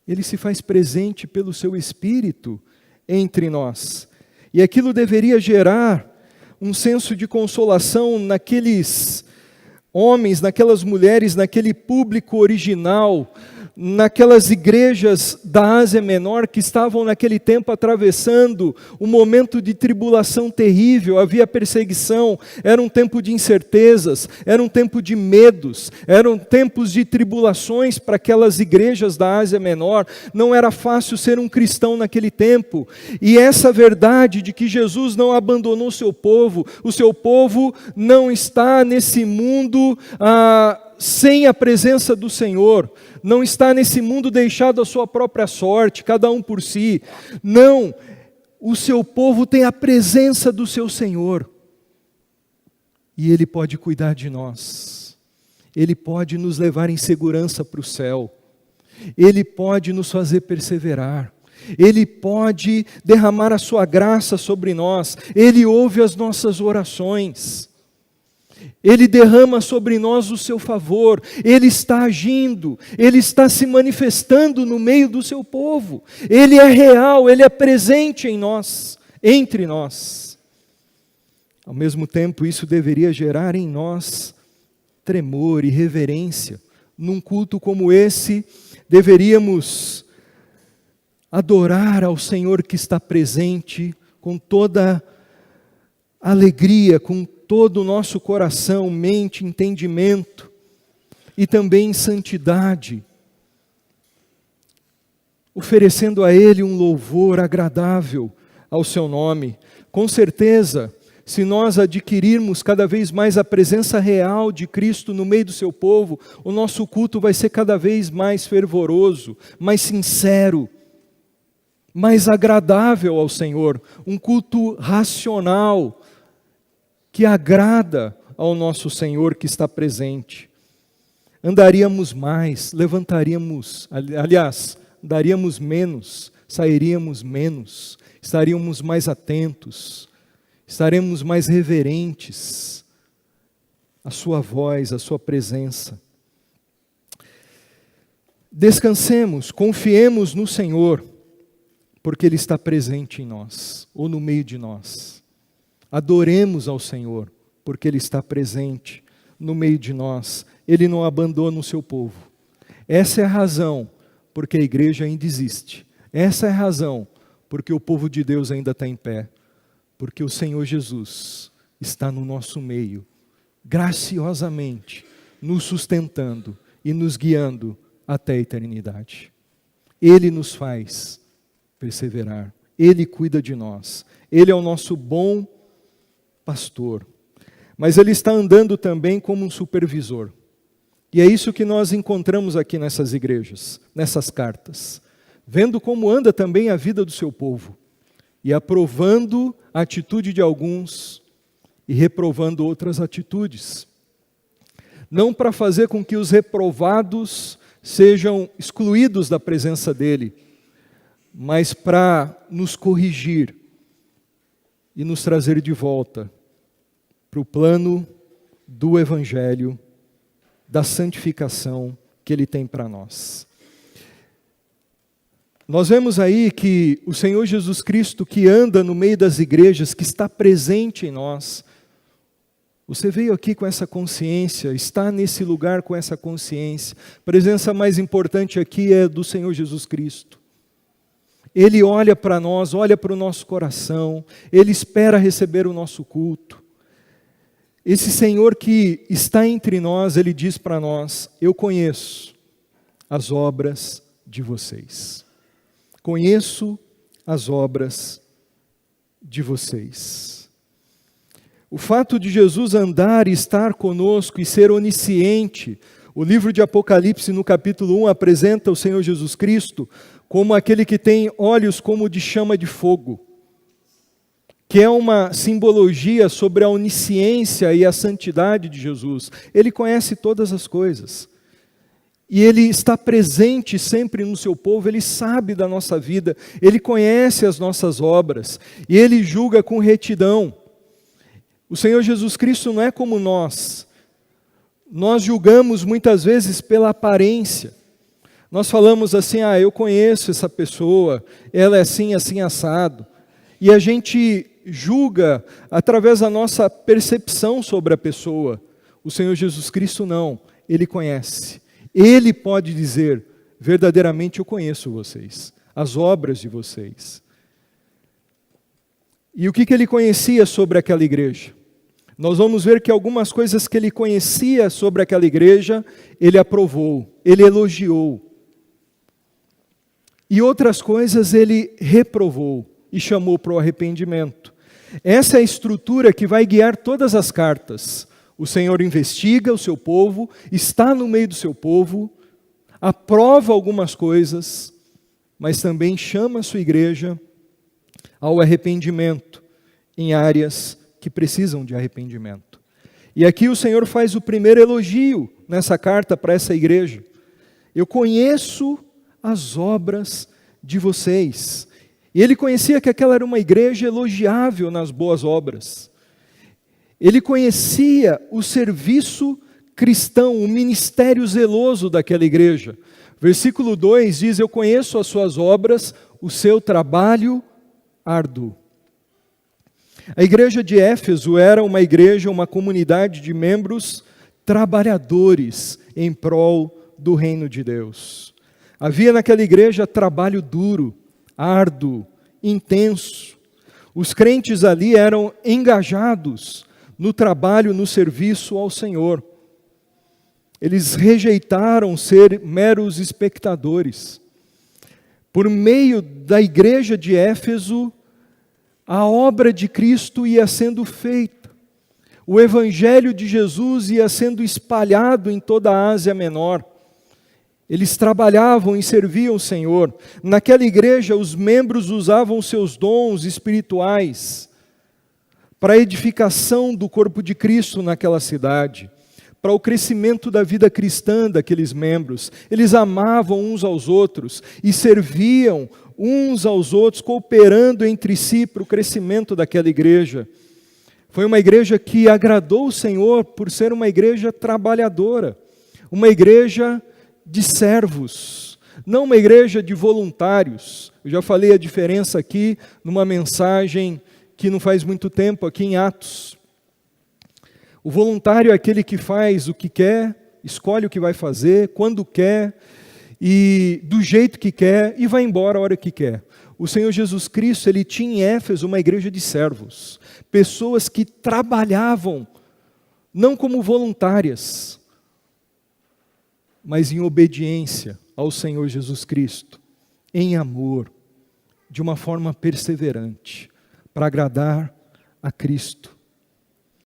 Ele se faz presente pelo seu Espírito entre nós. E aquilo deveria gerar um senso de consolação naqueles homens, naquelas mulheres, naquele público original, naquelas igrejas da Ásia Menor que estavam naquele tempo atravessando um momento de tribulação terrível, havia perseguição, era um tempo de incertezas, era um tempo de medos, eram tempos de tribulações para aquelas igrejas da Ásia Menor. Não era fácil ser um cristão naquele tempo, e essa verdade de que Jesus não abandonou o seu povo não está nesse mundo sem a presença do Senhor, não está nesse mundo deixado à sua própria sorte, cada um por si. Não, o seu povo tem a presença do seu Senhor. E Ele pode cuidar de nós. Ele pode nos levar em segurança para o céu. Ele pode nos fazer perseverar. Ele pode derramar a sua graça sobre nós. Ele ouve as nossas orações. Ele derrama sobre nós o seu favor, Ele está agindo, Ele está se manifestando no meio do seu povo, Ele é real, Ele é presente em nós, entre nós. Ao mesmo tempo, isso deveria gerar em nós tremor e reverência. Num culto como esse, deveríamos adorar ao Senhor que está presente com toda alegria, com todo o nosso coração, mente, entendimento, e também em santidade, oferecendo a Ele um louvor agradável ao seu nome. Com certeza, se nós adquirirmos cada vez mais a presença real de Cristo no meio do seu povo, o nosso culto vai ser cada vez mais fervoroso, mais sincero, mais agradável ao Senhor, um culto racional, que agrada ao nosso Senhor que está presente. Andaríamos mais, daríamos menos, sairíamos menos, estaríamos mais atentos, estaremos mais reverentes à sua voz, à sua presença. Descansemos, confiemos no Senhor, porque Ele está presente em nós, ou no meio de nós. Adoremos ao Senhor, porque Ele está presente no meio de nós. Ele não abandona o seu povo. Essa é a razão porque a igreja ainda existe. Essa é a razão porque o povo de Deus ainda está em pé. Porque o Senhor Jesus está no nosso meio, graciosamente, nos sustentando e nos guiando até a eternidade. Ele nos faz perseverar. Ele cuida de nós. Ele é o nosso bom pastor, mas Ele está andando também como um supervisor, e é isso que nós encontramos aqui nessas igrejas, nessas cartas, vendo como anda também a vida do seu povo, e aprovando a atitude de alguns, e reprovando outras atitudes, não para fazer com que os reprovados sejam excluídos da presença dEle, mas para nos corrigir, e nos trazer de volta para o plano do Evangelho, da santificação que Ele tem para nós. Nós vemos aí que o Senhor Jesus Cristo, que anda no meio das igrejas, que está presente em nós, você veio aqui com essa consciência, está nesse lugar com essa consciência. A presença mais importante aqui é do Senhor Jesus Cristo. Ele olha para nós, olha para o nosso coração, Ele espera receber o nosso culto. Esse Senhor que está entre nós, Ele diz para nós: eu conheço as obras de vocês. Conheço as obras de vocês. O fato de Jesus andar e estar conosco e ser onisciente, o livro de Apocalipse, no capítulo 1, apresenta o Senhor Jesus Cristo como aquele que tem olhos como de chama de fogo, que é uma simbologia sobre a onisciência e a santidade de Jesus. Ele conhece todas as coisas, e Ele está presente sempre no seu povo, Ele sabe da nossa vida, Ele conhece as nossas obras, e Ele julga com retidão. O Senhor Jesus Cristo não é como nós julgamos muitas vezes pela aparência. Nós falamos assim, eu conheço essa pessoa, ela é assim, assim, assado. E a gente julga através da nossa percepção sobre a pessoa. O Senhor Jesus Cristo não, Ele conhece. Ele pode dizer, verdadeiramente eu conheço vocês, as obras de vocês. E o que Ele conhecia sobre aquela igreja? Nós vamos ver que algumas coisas que Ele conhecia sobre aquela igreja, Ele aprovou, Ele elogiou. E outras coisas Ele reprovou e chamou para o arrependimento. Essa é a estrutura que vai guiar todas as cartas. O Senhor investiga o seu povo, está no meio do seu povo, aprova algumas coisas, mas também chama a sua igreja ao arrependimento em áreas que precisam de arrependimento. E aqui o Senhor faz o primeiro elogio nessa carta para essa igreja. Eu conheço as obras de vocês. E ele conhecia que aquela era uma igreja elogiável nas boas obras. Ele conhecia o serviço cristão, o ministério zeloso daquela igreja. Versículo 2 diz, eu conheço as suas obras, o seu trabalho árduo. A igreja de Éfeso era uma igreja, uma comunidade de membros trabalhadores em prol do reino de Deus. Havia naquela igreja trabalho duro, árduo, intenso. Os crentes ali eram engajados no trabalho, no serviço ao Senhor. Eles rejeitaram ser meros espectadores. Por meio da igreja de Éfeso, a obra de Cristo ia sendo feita. O evangelho de Jesus ia sendo espalhado em toda a Ásia Menor. Eles trabalhavam e serviam o Senhor. Naquela igreja, os membros usavam seus dons espirituais para a edificação do corpo de Cristo naquela cidade, para o crescimento da vida cristã daqueles membros. Eles amavam uns aos outros e serviam uns aos outros, cooperando entre si para o crescimento daquela igreja. Foi uma igreja que agradou o Senhor por ser uma igreja trabalhadora, uma igreja de servos, não uma igreja de voluntários. Eu já falei a diferença aqui numa mensagem que não faz muito tempo, aqui em Atos. O voluntário é aquele que faz o que quer, escolhe o que vai fazer, quando quer, e do jeito que quer, e vai embora a hora que quer. O Senhor Jesus Cristo, Ele tinha em Éfeso uma igreja de servos, pessoas que trabalhavam, não como voluntárias, mas em obediência ao Senhor Jesus Cristo, em amor, de uma forma perseverante, para agradar a Cristo.